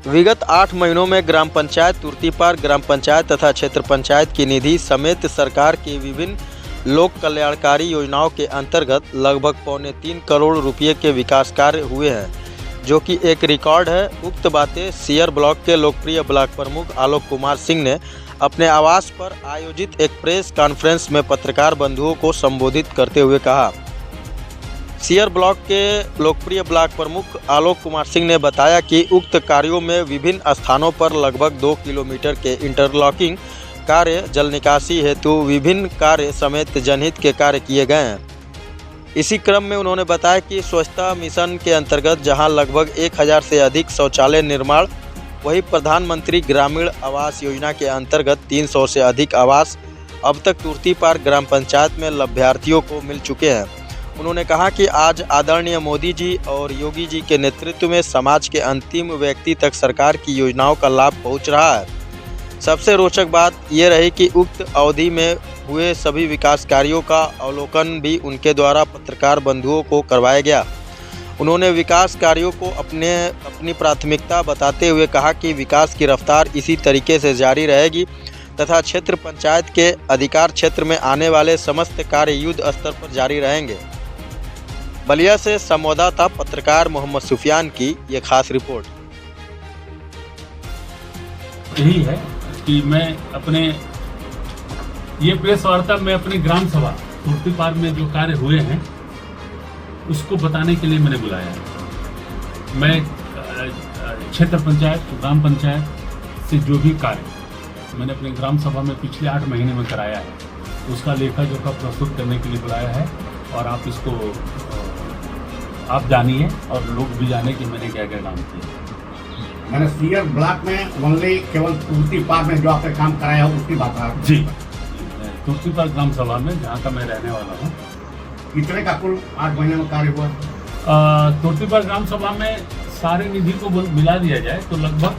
विगत 8 महीनों में ग्राम पंचायत तुर्तीपार ग्राम पंचायत तथा क्षेत्र पंचायत की निधि समेत सरकार की विभिन्न लोक कल्याणकारी योजनाओं के अंतर्गत लगभग 3.25 करोड़ रुपये के विकास कार्य हुए हैं, जो कि एक रिकॉर्ड है। उक्त बातें सीयर ब्लॉक के लोकप्रिय ब्लॉक प्रमुख आलोक कुमार सिंह ने अपने आवास पर आयोजित एक प्रेस कॉन्फ्रेंस में पत्रकार बंधुओं को संबोधित करते हुए कहा। सीयर ब्लॉक के लोकप्रिय ब्लॉक प्रमुख आलोक कुमार सिंह ने बताया कि उक्त कार्यों में विभिन्न स्थानों पर लगभग 2 किलोमीटर के इंटरलॉकिंग कार्य, जल निकासी हेतु विभिन्न कार्य समेत जनहित के कार्य किए गए हैं। इसी क्रम में उन्होंने बताया कि स्वच्छता मिशन के अंतर्गत जहां लगभग 1000 से अधिक शौचालय निर्माण, वहीं प्रधानमंत्री ग्रामीण आवास योजना के अंतर्गत 300 से अधिक आवास अब तक तुर्तीपार ग्राम पंचायत में लाभार्थियों को मिल चुके हैं। उन्होंने कहा कि आज आदरणीय मोदी जी और योगी जी के नेतृत्व में समाज के अंतिम व्यक्ति तक सरकार की योजनाओं का लाभ पहुंच रहा है। सबसे रोचक बात ये रही कि उक्त अवधि में हुए सभी विकास कार्यों का अवलोकन भी उनके द्वारा पत्रकार बंधुओं को करवाया गया। उन्होंने विकास कार्यों को अपनी प्राथमिकता बताते हुए कहा कि विकास की रफ्तार इसी तरीके से जारी रहेगी तथा क्षेत्र पंचायत के अधिकार क्षेत्र में आने वाले समस्त कार्य युद्ध स्तर पर जारी रहेंगे। बलिया से संवाददाता पत्रकार मोहम्मद सुफियान की ये खास रिपोर्ट। यही है कि मैं अपने ये प्रेस वार्ता में अपनी ग्राम सभा तुर्तीपार में जो कार्य हुए हैं उसको बताने के लिए मैंने बुलाया है। मैं क्षेत्र पंचायत ग्राम पंचायत से जो भी कार्य मैंने अपनी ग्राम सभा में पिछले 8 महीने में कराया है उसका लेखा जोखा प्रस्तुत करने के लिए बुलाया है और आप इसको आप जानिए और लोग भी जाने कि मैंने क्या क्या काम किया। मैंने सीयर ब्लॉक में ओनली केवल तुर्तीपार में जो आपने काम कराया हो उसकी बात है जी। तुर्तीपार ग्राम सभा में जहाँ का मैं रहने वाला हूँ। कितने का कुल 8 महीने में कार्य हुआ? तुर्तीपार ग्राम सभा में सारे निधि को मिला दिया जाए तो लगभग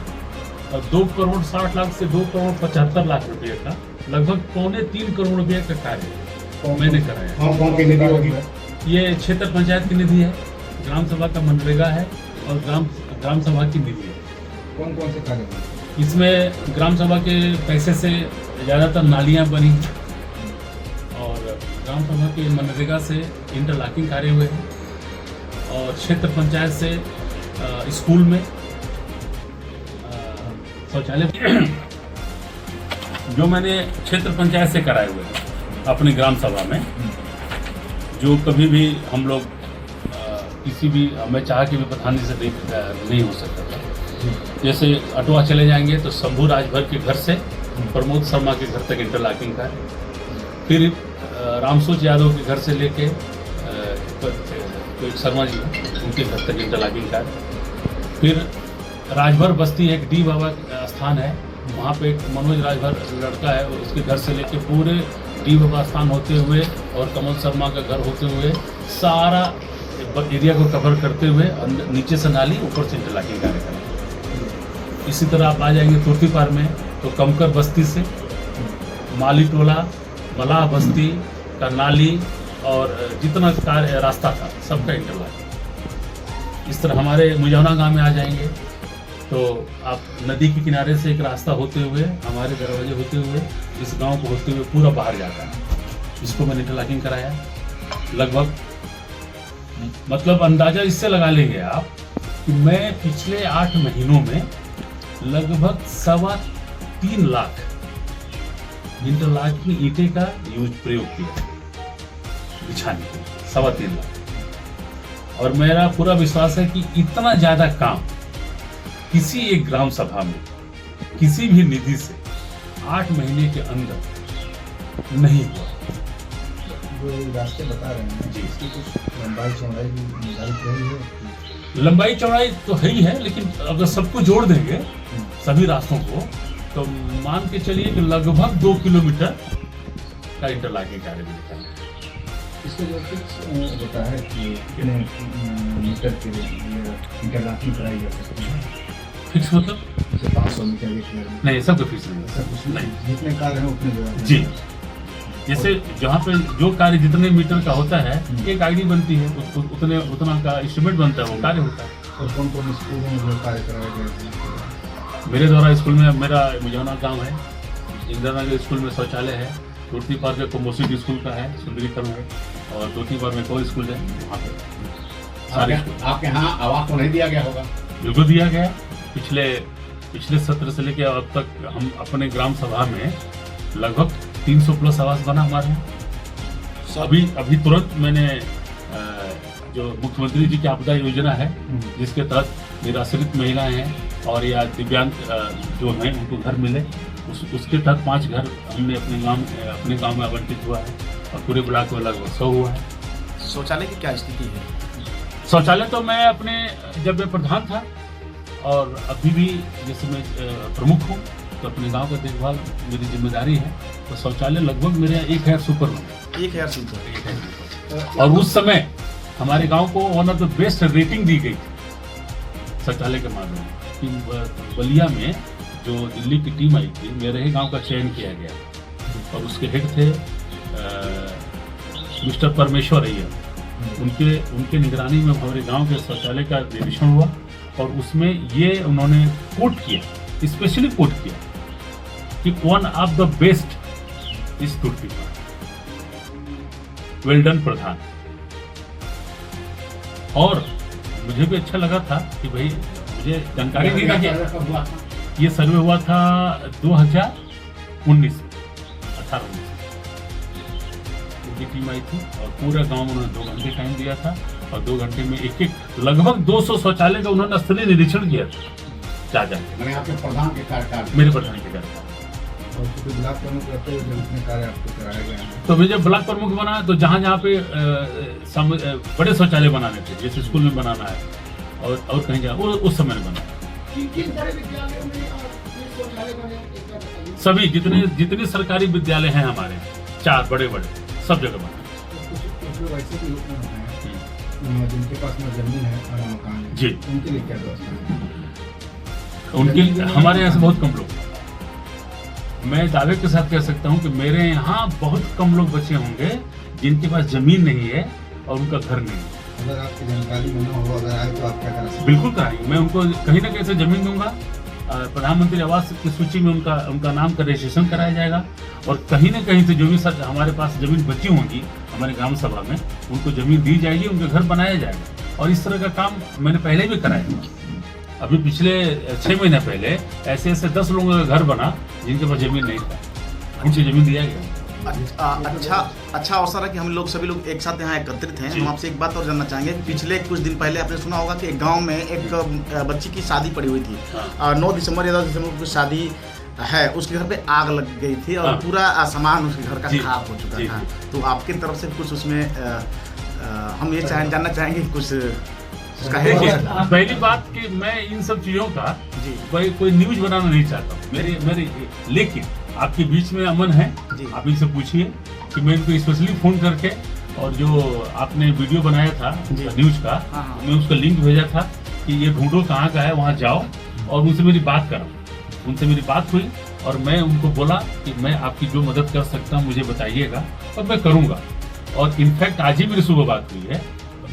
2 करोड़ 60 लाख से 2 करोड़ 75 लाख रुपये का लगभग 2.25 करोड़ रुपये का कार्य मैंने कराया। कौन की निधि होगी? ये क्षेत्र पंचायत की निधि है, ग्राम सभा का मनरेगा है और ग्राम सभा की निधि है। कौन से कार्य? इसमें ग्राम सभा के पैसे से ज़्यादातर नालियाँ बनी और ग्राम सभा के मनरेगा से इंटरलॉकिंग कार्य हुए हैं और क्षेत्र पंचायत से स्कूल में शौचालय जो मैंने क्षेत्र पंचायत से कराए हुए हैं अपनी ग्राम सभा में, जो कभी भी हम लोग किसी भी मैं चाह के भी प्रधानी से नहीं हो सकता था। जैसे अटवा चले जाएंगे तो शंभू राजभर के घर से प्रमोद शर्मा के घर तक इंटरलॉकिंग का, फिर रामसूच यादव के घर से लेके शर्मा जी उनके घर तक इंटरलॉकिंग का, फिर राजभर बस्ती एक डी बाबा स्थान है, वहाँ पे एक मनोज राजभर लड़का है और उसके घर से लेके पूरे डी बाबा स्थान होते हुए और कमल शर्मा का घर होते हुए सारा एरिया को कवर करते हुए नीचे से नाली ऊपर से इंटरलॉकिंग कार्य करें। इसी तरह आप आ जाएंगे तुर्तीपार में तो कमकर बस्ती से माली टोला, मलाह बस्ती का नाली और जितना कार्य रास्ता था सबका इंटरलॉकिंग। इस तरह हमारे मुजौना गांव में आ जाएंगे तो आप नदी के किनारे से एक रास्ता होते हुए हमारे दरवाजे होते हुए इस गांव को होते हुए पूरा बाहर जाता है। इसको मैंने इंटरलॉकिंग कराया लगभग, मतलब अंदाजा इससे लगा लेंगे आप कि मैं पिछले 8 महीनों में लगभग 3.25 लाख इंटरलॉकिंग ईंटे का प्रयोग किया बिछाने के, 3.25 लाख। और मेरा पूरा विश्वास है कि इतना ज्यादा काम किसी एक ग्राम सभा में किसी भी निधि से 8 महीने के अंदर नहीं हुआ। जो रास्ते बता रहे हैं जी, इसकी कुछ लंबाई चौड़ाई भी निर्धारित नहीं है? लंबाई चौड़ाई तो है ही है, लेकिन अगर सबको जोड़ देंगे सभी रास्तों को तो मान के चलिए कि लगभग 2 किलोमीटर का इंटरलॉकिंग कार्य भी लिखा है। इसको जो फिक्स होता है कि कितने मीटर के लिए इंटरलॉकिंग कराई जा सकती है, फिक्स मतलब जैसे 500 मीटर 1 किलोमीटर नहीं, सबका फिक्स नहीं है। ऐसा कुछ नहीं। जितने कार्य हैं उतने जो है जी, जैसे जहाँ पे जो कार्य जितने मीटर का होता है एक आईडी बनती है, उतना का एस्टिमेट बनता है, वो कार्य होता है। और कौन कौन स्कूलों में जो कार्य कराए गए हैं? मेरे द्वारा स्कूल में, मेरा मुजौना गाँव है, इंदिरा नगर स्कूल में शौचालय है, तुर्ती पार्क में कोमोसिटी स्कूल का है, सुंदरीकरण है, और तुर्ती पार्क में कोई स्कूल है, वहाँ पे सारे स्कूल। आपके यहाँ आवास तो नहीं दिया गया होगा? बिल्कुल दिया गया। पिछले सत्र से लेकर अब तक हम अपने ग्राम सभा में लगभग 300 प्लस आवास बना हमारे यहाँ। अभी तुरंत मैंने जो मुख्यमंत्री जी की आपदा योजना है, जिसके तहत निराश्रित महिलाएं हैं और या दिव्यांग जो हैं उनको घर मिले, उसके तहत 5 घर हमने अपने गांव में आवंटित हुआ है, और पूरे ब्लॉक में लगभग 100 हुआ है। शौचालय की क्या स्थिति है? शौचालय तो मैं जब मैं प्रधान था और अभी भी जैसे मैं प्रमुख हूँ, तो अपने गांव का देखभाल मेरी जिम्मेदारी है। तो शौचालय लगभग मेरे यहाँ 1000 सुपर बने। 1000 सुपर। और उस समय हमारे गांव को one of the best rating दी गई थी शौचालय के मामले में, कि बलिया में जो दिल्ली की टीम आई थी, मेरे ही गांव का चयन किया गया, और उसके हेड थे मिस्टर परमेश्वर अय्यर। उनके निगरानी में हमारे गांव के शौचालय का निरीक्षण हुआ, और उसमें ये उन्होंने कोट किया, स्पेशली कोट किया कि one of the best is Turti park. Well done Pradhan. और मुझे भी अच्छा लगा था कि भाई मुझे जानकारी नहीं था कि ये सर्वे हुआ था 2019 में, 18-19 की टीम आई थी, और पूरा गांव में उन्होंने 2 घंटे टाइम दिया था, और 2 घंटे में लगभग 200 शौचालय का उन्होंने स्थलीय निरीक्षण किया था। मैंने आपके प्रधान के कार्यकाल, मेरे प्रधान के कार्यकाल। और क्योंकि ब्लॉक प्रमुख रहते हुए जो इतने कार्य आपको कराए गए हैं, तो मैं जब ब्लॉक प्रमुख बना, तो जहाँ पे बड़े शौचालय बनाने थे, जैसे स्कूल में बनाना है और कहीं जा, उस समय में बना। सभी जितने सरकारी विद्यालय हैं हमारे 4 बड़े सब जगह बना। कुछ लोग ऐसे भी लोग हैं जिनके पास न जमीन है और मकान है, जी, उनके लिए क्या व्यवस्था है? उनके हमारे यहाँ से बहुत कम लोग, मैं दावे के साथ कह सकता हूँ कि मेरे यहाँ बहुत कम लोग बचे होंगे जिनके पास जमीन नहीं है और उनका घर नहीं है। अगर आपकी जानकारी में न हो, अगर आए तो आप क्या करा सकते? बिल्कुल कराएंगे, मैं उनको कहीं ना कहीं से जमीन दूंगा। प्रधानमंत्री आवास की सूची में उनका नाम का रजिस्ट्रेशन कराया जाएगा, और कहीं ना कहीं से जो भी हमारे पास जमीन बची होंगी हमारे ग्राम सभा में, उनको जमीन दी जाएगी, उनके घर बनाया जाएगा। और इस तरह का काम मैंने पहले भी कराया। अभी पिछले 6 महीने पहले ऐसे 10 लोगों का घर बना जिनके पास जमीन नहीं था, उनसे जमीन दिया गया। अच्छा अवसर है कि हम लोग सभी लोग एक साथ यहाँ एकत्रित हैं। हम आपसे एक बात और जानना चाहेंगे, पिछले कुछ दिन पहले आपने सुना होगा कि एक गांव में एक बच्ची की शादी पड़ी हुई थी। 9 दिसंबर या 10 दिसंबर को शादी है, उसके घर पे आग लग गई थी और पूरा सामान उसके घर का खराब हो चुका था। तो आपकी तरफ से कुछ उसमें हम ये जानना चाहेंगे कुछ उसका है। पहली बात कि मैं इन सब चीज़ों का कोई न्यूज बनाना नहीं चाहता हूँ मेरे, लेकिन आपके बीच में अमन है, आप इनसे पूछिए कि मैं इनको स्पेशली फ़ोन करके, और जो आपने वीडियो बनाया था न्यूज का, मैं उसका लिंक भेजा था कि ये ढूंढो कहाँ का है, वहाँ जाओ और उनसे मेरी बात करो। उनसे मेरी बात हुई और मैं उनको बोला कि मैं आपकी जो मदद कर सकता हूँ मुझे बताइएगा और मैं करूँगा। और इनफैक्ट आज ही मेरी सुबह बात हुई है,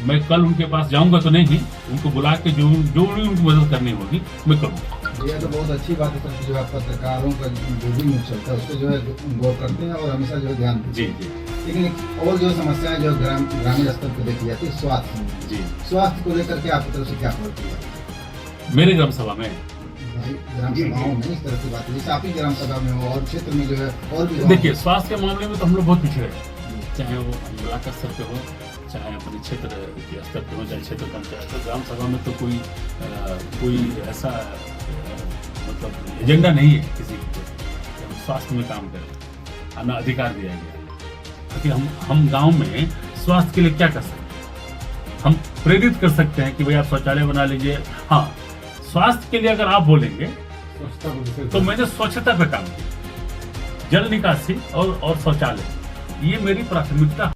मैं कल उनके पास जाऊंगा तो नहीं, उनको बुला के जो भी उनकी मदद करनी होगी मैं करूँगा। ये तो बहुत अच्छी बात है सर, जो है पत्रकारों का जो भी न्यूज चलता है उसको जो है गौर करते हैं और हमेशा जो है ध्यान देते हैं। जी। लेकिन और जो समस्याएं जो ग्रामीण स्तर पर देखी जाती है, स्वास्थ्य। जी, स्वास्थ्य को लेकर के आपकी तरफ से क्या पड़ती है? मेरे ग्राम सभा में ग्राम सभाओं में इस तरह की बात है, जैसे आपकी ग्राम सभा में हो और क्षेत्र में जो है और भी। देखिए, स्वास्थ्य के मामले में तो हम लोग बहुत पिछड़े हैं, चाहे वो ब्लॉक स्तर पे हो, चाहे अपने क्षेत्र के स्तर पे हो, चाहे क्षेत्र पंचायत। तो ग्राम सभा में तो कोई ऐसा मतलब एजेंडा नहीं है किसी को हम स्वास्थ्य में काम करें, हमें अधिकार दिया गया कि हम गांव में स्वास्थ्य के लिए क्या कर सकते हैं। हम प्रेरित कर सकते हैं कि भाई आप शौचालय बना लीजिए। हाँ, स्वास्थ्य के लिए अगर आप बोलेंगे तो मैंने स्वच्छता पे काम किया, जल निकासी और शौचालय, ये मेरी प्राथमिकता